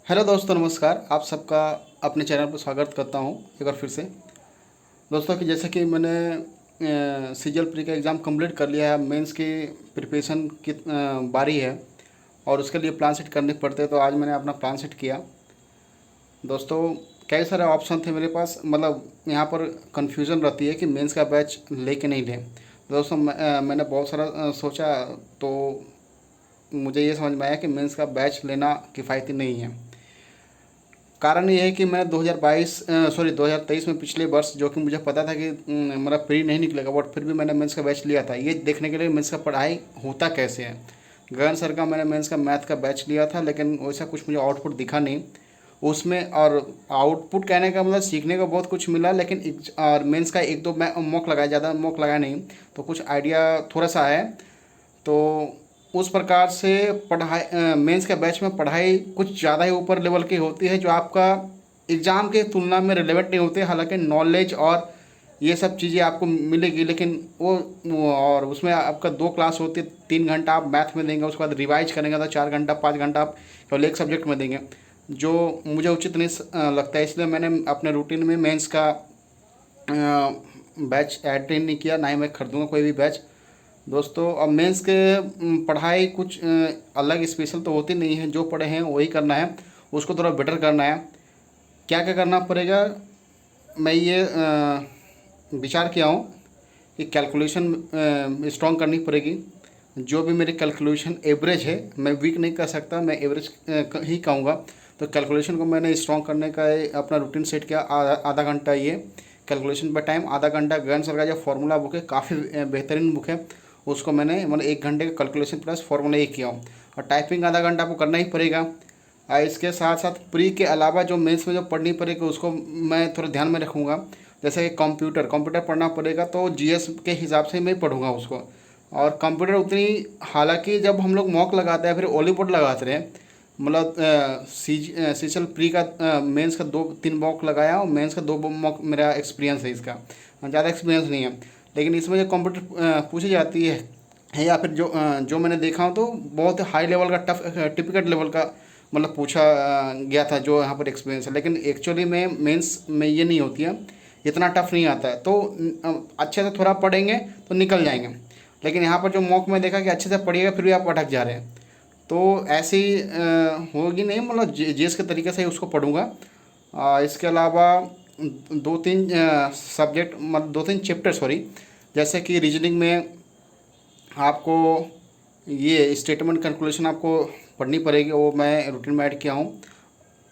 Hello दोस्तों, नमस्कार। आप सबका अपने चैनल पर स्वागत करता हूं एक बार फिर से। दोस्तों कि जैसे कि मैंने सीजीएल प्री का एग्ज़ाम कंप्लीट कर लिया है। मेंस की प्रिपरेशन की बारी है और उसके लिए प्लान सेट करने पड़ते हैं, तो आज मैंने अपना प्लान सेट किया। दोस्तों, कई सारे ऑप्शन थे मेरे पास, मतलब यहाँ पर कन्फ्यूज़न रहती है कि मेंस का बैच ले कि नहीं लें। दोस्तों मैंने बहुत सारा सोचा, तो मुझे ये समझ में आया कि मेंस का बैच लेना किफ़ायती नहीं है। कारण ये है कि मैं 2023 में, पिछले वर्ष, जो कि मुझे पता था कि मेरा प्री नहीं निकलेगा, बट फिर भी मैंने मेंस का बैच लिया था, ये देखने के लिए मेंस का पढ़ाई होता कैसे है। गगन सर का मैंने मेंस का मैथ का बैच लिया था, लेकिन वैसा कुछ मुझे आउटपुट दिखा नहीं उसमें। और आउटपुट कहने का मतलब सीखने को बहुत कुछ मिला, लेकिन और मेंस का एक दो मॉक लगाया, ज़्यादा मॉक लगाया नहीं, तो कुछ आइडिया थोड़ा सा है। तो उस प्रकार से पढ़ाई, मेंस के बैच में पढ़ाई कुछ ज़्यादा ही ऊपर लेवल की होती है, जो आपका एग्ज़ाम के तुलना में रिलेवेंट नहीं होते। हालांकि नॉलेज और ये सब चीज़ें आपको मिलेगी, लेकिन और उसमें आपका 2 क्लास होती है। 3 घंटा आप मैथ में देंगे, उसके बाद रिवाइज करेंगे तो 4 घंटा 5 घंटा आप केवल एक सब्जेक्ट में देंगे, जो मुझे उचित नहीं लगता है। इसलिए मैंने अपने रूटीन में मेंस का बैच ऐड नहीं किया, ना ही मैं खरीदूँगा कोई भी बैच। दोस्तों, अब मेंस के पढ़ाई कुछ अलग स्पेशल तो होती नहीं है, जो पढ़े हैं वही करना है, उसको थोड़ा बेटर करना है। क्या क्या करना पड़ेगा, मैं ये विचार किया हूँ कि कैलकुलेशन स्ट्रॉन्ग करनी पड़ेगी। जो भी मेरी कैलकुलेशन एवरेज है, मैं वीक नहीं कर सकता, मैं एवरेज ही कहूँगा। तो कैलकुलेशन को मैंने स्ट्रॉन्ग करने का अपना रूटीन सेट किया। आधा घंटा ये कैलकुलेशन पर टाइम, आधा घंटा गगन सर का जो फार्मूला बुक है, काफ़ी बेहतरीन बुक है, उसको मैंने मतलब 1 घंटे का कैलकुलेशन प्लस फार्मूला एक किया हूँ। और टाइपिंग आधा घंटा आपको करना ही पड़ेगा। इसके साथ साथ प्री के अलावा जो मेंस में जो पढ़नी पड़ेगी, उसको मैं थोड़ा ध्यान में रखूँगा। जैसे कि कंप्यूटर पढ़ना पड़ेगा, तो जीएस के हिसाब से मैं पढ़ूँगा उसको। और कंप्यूटर उतनी, हालांकि जब हम लोग मॉक लगाते हैं, फिर ओलीपोड लगाते रहे, मतलब सीजल प्री का मेंस का 2-3 मॉक लगाया, और मेंस का 2 मॉक मेरा एक्सपीरियंस है इसका, ज़्यादा एक्सपीरियंस नहीं है। लेकिन इसमें जो कंप्यूटर पूछी जाती है या फिर जो मैंने देखा हूँ, तो बहुत हाई लेवल का, टफ टिपिकल लेवल का मतलब पूछा गया था, जो यहाँ पर एक्सपीरियंस है। लेकिन एक्चुअली में मेंस में ये नहीं होती है, इतना टफ नहीं आता है। तो अच्छे से थोड़ा पढ़ेंगे तो निकल जाएंगे। लेकिन यहाँ पर जो मॉक में देखा कि अच्छे से पढ़िएगा, फिर भी आप अटक जा रहे हैं, तो ऐसी होगी नहीं। मतलब जीएस के तरीके से ही उसको पढ़ूंगा। इसके अलावा 2-3 सब्जेक्ट, मतलब 2-3 चैप्टर, सॉरी, जैसे कि रीजनिंग में आपको ये स्टेटमेंट कैलकुलेशन आपको पढ़नी पड़ेगी, वो मैं रूटीन में ऐड किया हूँ।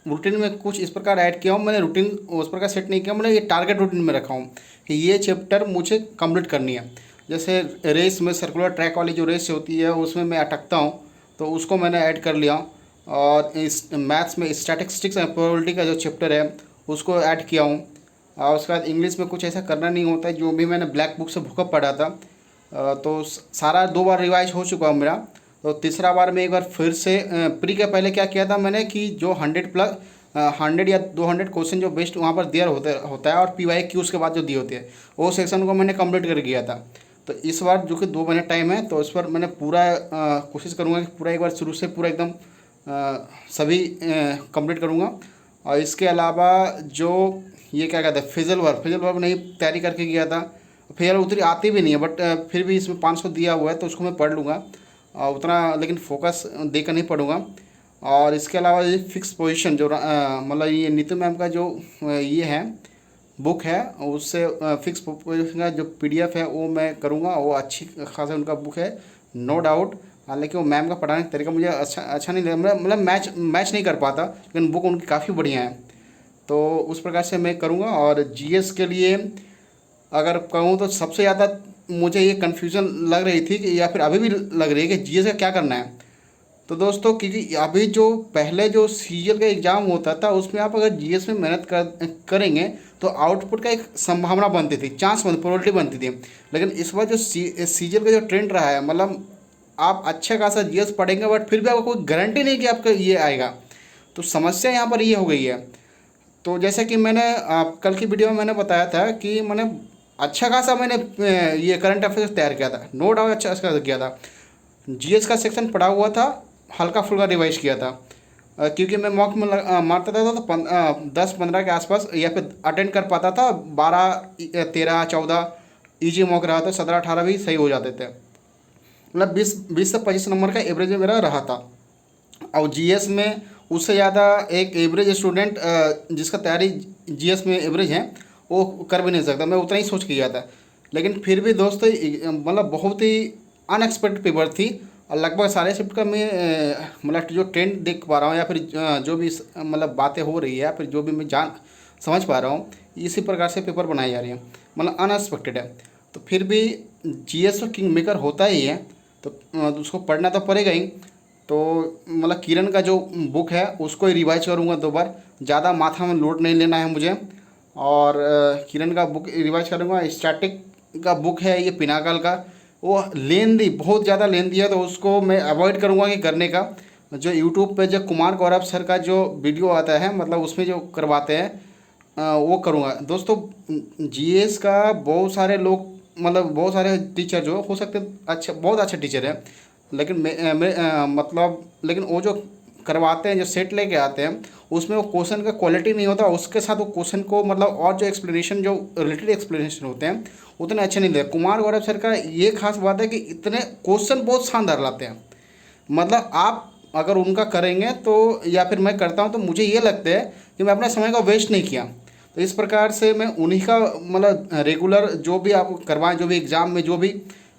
रूटीन में कुछ इस प्रकार ऐड किया हूँ, मैंने रूटीन उस प्रकार सेट नहीं किया, मैंने ये टारगेट रूटीन में रखा हूँ कि ये चैप्टर मुझे कंप्लीट करनी है। जैसे रेस में सर्कुलर ट्रैक वाली जो रेस होती है, उसमें मैं अटकता हूँ, तो उसको मैंने ऐड कर लिया। और इस मैथ्स में स्टैटिस्टिक्स एंड प्रोबेबिलिटी का जो चैप्टर है, उसको ऐड किया हूँ। और उसके बाद इंग्लिश में कुछ ऐसा करना नहीं होता है, जो भी मैंने ब्लैक बुक से भूकअप पढ़ा था। तो सारा 2 बार रिवाइज हो चुका है मेरा। तो तीसरा बार में एक बार फिर से प्री के पहले क्या किया था मैंने, कि जो 100 या 200 क्वेश्चन जो बेस्ट वहाँ पर दिया होता है, और पी वाई क्यू उसके बाद जो दिए होते हैं, वो सेक्शन को मैंने कंप्लीट कर गया था। तो इस बार जो कि 2 महीने टाइम है, तो इस पर मैंने पूरा कोशिश करूँगा कि पूरा एक बार शुरू से पूरा एकदम सभी कंप्लीट करूँगा। और इसके अलावा जो ये क्या कहते हैं, फिजल वर्क नहीं तैयारी करके गया था। फिर उतनी आती भी नहीं है, बट फिर भी इसमें 500 दिया हुआ है, तो उसको मैं पढ़ लूँगा उतना, लेकिन फोकस देकर नहीं पढ़ूँगा। और इसके अलावा ये फिक्स पोजीशन जो मतलब ये नीतू मैम का जो ये है बुक है, उससे फिक्स पोजीशन का जो पीडीएफ है वो मैं करूँगा। वो अच्छी खासा उनका बुक है, नो डाउट। हालांकि वो मैम का पढ़ाने का तरीका मुझे अच्छा नहीं लगा, मतलब मैच नहीं कर पाता, लेकिन बुक उनकी काफ़ी बढ़िया है। तो उस प्रकार से मैं करूँगा। और जीएस के लिए अगर कहूँ तो सबसे ज़्यादा मुझे ये कन्फ्यूज़न लग रही थी, कि या फिर अभी भी लग रही है, कि जीएस का क्या करना है। तो दोस्तों, क्योंकि अभी जो पहले जो सीजीएल का एग्ज़ाम होता था, उसमें आप अगर जीएस में मेहनत करेंगे, तो आउटपुट का एक संभावना बनती थी, प्रोबेबिलिटी बनती थी। लेकिन इस बार जो सीजीएल का जो ट्रेंड रहा है, मतलब आप अच्छा खासा जीएस पढ़ेंगे, बट फिर भी आपको कोई गारंटी नहीं कि आपका ये आएगा। तो समस्या यहाँ पर ये हो गई है। तो जैसे कि मैंने कल की वीडियो में मैंने बताया था कि मैंने अच्छा खासा मैंने ये करंट अफेयर्स तैयार किया था, नो डाउट अच्छा खासा किया था। जीएस का सेक्शन पढ़ा हुआ था, हल्का फुल्का रिवाइज किया था। क्योंकि मैं मॉक में मारता था तो 10-15 के आसपास या फिर अटेंड कर पाता था। 12-13-14 ईजी मॉक रहा था, 17-18 भी सही हो जाते थे। मतलब 20 से 25 नंबर का एवरेज मेरा रहा था। और जीएस में उससे ज़्यादा एक एवरेज स्टूडेंट जिसका तैयारी जीएस में एवरेज है वो कर भी नहीं सकता। मैं उतना ही सोच के गया था, लेकिन फिर भी दोस्तों मतलब बहुत ही अनएक्सपेक्टेड पेपर थी। और लगभग सारे शिफ्ट का मैं मतलब जो ट्रेंड देख पा रहा हूँ या फिर जो भी मतलब बातें हो रही है या फिर जो भी मैं जान समझ पा रहा हूँ, इसी प्रकार से पेपर बनाई जा रही है, मतलब अनएक्सपेक्टेड है। तो फिर भी जीएस तो किंग मेकर होता ही है, तो उसको पढ़ना तो पड़ेगा ही। तो मतलब किरण का जो बुक है उसको ही रिवाइज करूँगा 2 बार, ज़्यादा माथा में लोड नहीं लेना है मुझे। और किरण का बुक रिवाइज करूँगा। स्टैटिक का बुक है ये पिनाकल का, वो लेंदी बहुत ज़्यादा लेंदी है, तो उसको मैं अवॉइड करूँगा कि करने का। जो यूट्यूब पे जो कुमार गौरव सर का जो वीडियो आता है, मतलब उसमें जो करवाते हैं वो करूँगा। दोस्तों जीएस का बहुत सारे लोग, मतलब बहुत सारे टीचर जो हो सकते अच्छा बहुत अच्छे टीचर हैं, लेकिन मतलब लेकिन वो जो करवाते हैं, जो सेट लेके आते हैं, उसमें वो क्वेश्चन का क्वालिटी नहीं होता। उसके साथ वो क्वेश्चन को मतलब और जो एक्सप्लेनेशन जो रिलेटेड एक्सप्लेनेशन होते हैं उतने अच्छे नहीं देते। कुमार गौरव सर का ये खास बात है कि इतने क्वेश्चन बहुत शानदार लाते हैं। मतलब आप अगर उनका करेंगे तो, या फिर मैं करता हूँ तो मुझे ये लगता है कि मैं अपने समय का वेस्ट नहीं किया। तो इस प्रकार से मैं उन्हीं का मतलब रेगुलर जो भी आप करवाएं, जो भी एग्ज़ाम में जो भी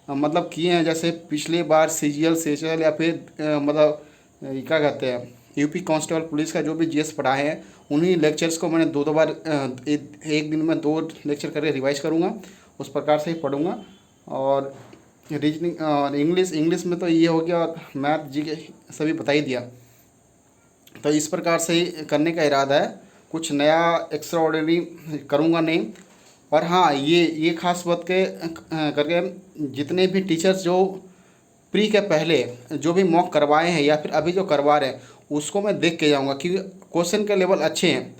मतलब किए हैं, जैसे पिछले बार सीजीएल सेशल या फिर मतलब क्या कहते हैं यूपी कांस्टेबल पुलिस का जो भी जीएस पढ़ाए हैं, उन्हीं लेक्चर्स को मैंने 2-2 बार एक दिन में 2 लेक्चर करके रिवाइज करूँगा, उस प्रकार से ही पढ़ूँगा। और रीजनिंग और इंग्लिश में तो ये हो गया, और मैथ जी के सभी बता ही दिया। तो इस प्रकार से ही करने का इरादा है, कुछ नया एक्स्ट्रा ऑर्डिनरी करूँगा नहीं। और हाँ, ये खास बात के करके जितने भी टीचर्स जो प्री के पहले जो भी मॉक करवाए हैं या फिर अभी जो करवा रहे हैं उसको मैं देख के जाऊँगा, क्योंकि क्वेश्चन के लेवल अच्छे हैं।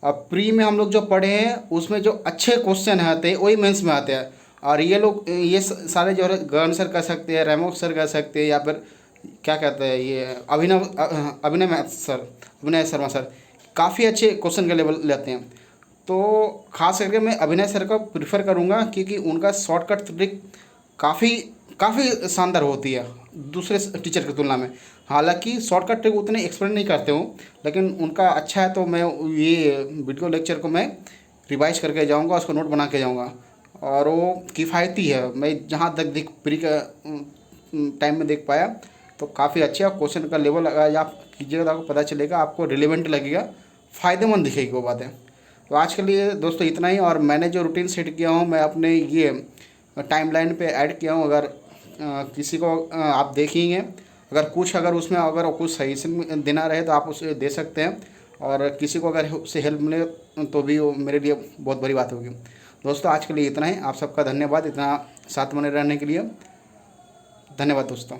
अब प्री में हम लोग जो पढ़े हैं उसमें जो अच्छे क्वेश्चन आते हैं वही मेंस में आते हैं। और ये लोग ये सारे जो है गगन सर कर सकते हैं, रेमो सर कर सकते हैं, या फिर क्या कहते हैं ये अभिनय शर्मा सर काफ़ी अच्छे क्वेश्चन के लेवल लेते हैं। तो खास करके मैं अभिनय सर का प्रीफर करूँगा, क्योंकि उनका शॉर्टकट ट्रिक काफ़ी काफ़ी शानदार होती है दूसरे टीचर की तुलना में। हालांकि शॉर्टकट ट्रिक उतने एक्सप्लेन नहीं करते हूँ, लेकिन उनका अच्छा है। तो मैं ये वीडियो लेक्चर को मैं रिवाइज करके जाऊँगा, उसको नोट बना के जाऊँगा। और वो किफ़ायती है, मैं जहाँ तक देख प्री का टाइम में देख पाया तो काफ़ी अच्छा क्वेश्चन का लेवल अगर आप कीजिएगा तो आपको पता चलेगा, आपको रिलेवेंट लगेगा, फ़ायदेमंद दिखेगी वो बातें। तो आज के लिए दोस्तों इतना ही। और मैंने जो रूटीन सेट किया हूँ मैं अपने ये टाइमलाइन पे ऐड किया हूँ। अगर किसी को आप देखेंगे, अगर उसमें अगर कुछ सजेशन देना रहे तो आप उसे दे सकते हैं। और किसी को अगर उससे हेल्प मिले तो भी वो मेरे लिए बहुत बड़ी बात होगी। दोस्तों आज के लिए इतना ही। आप सबका धन्यवाद इतना साथ बने रहने के लिए। धन्यवाद दोस्तों।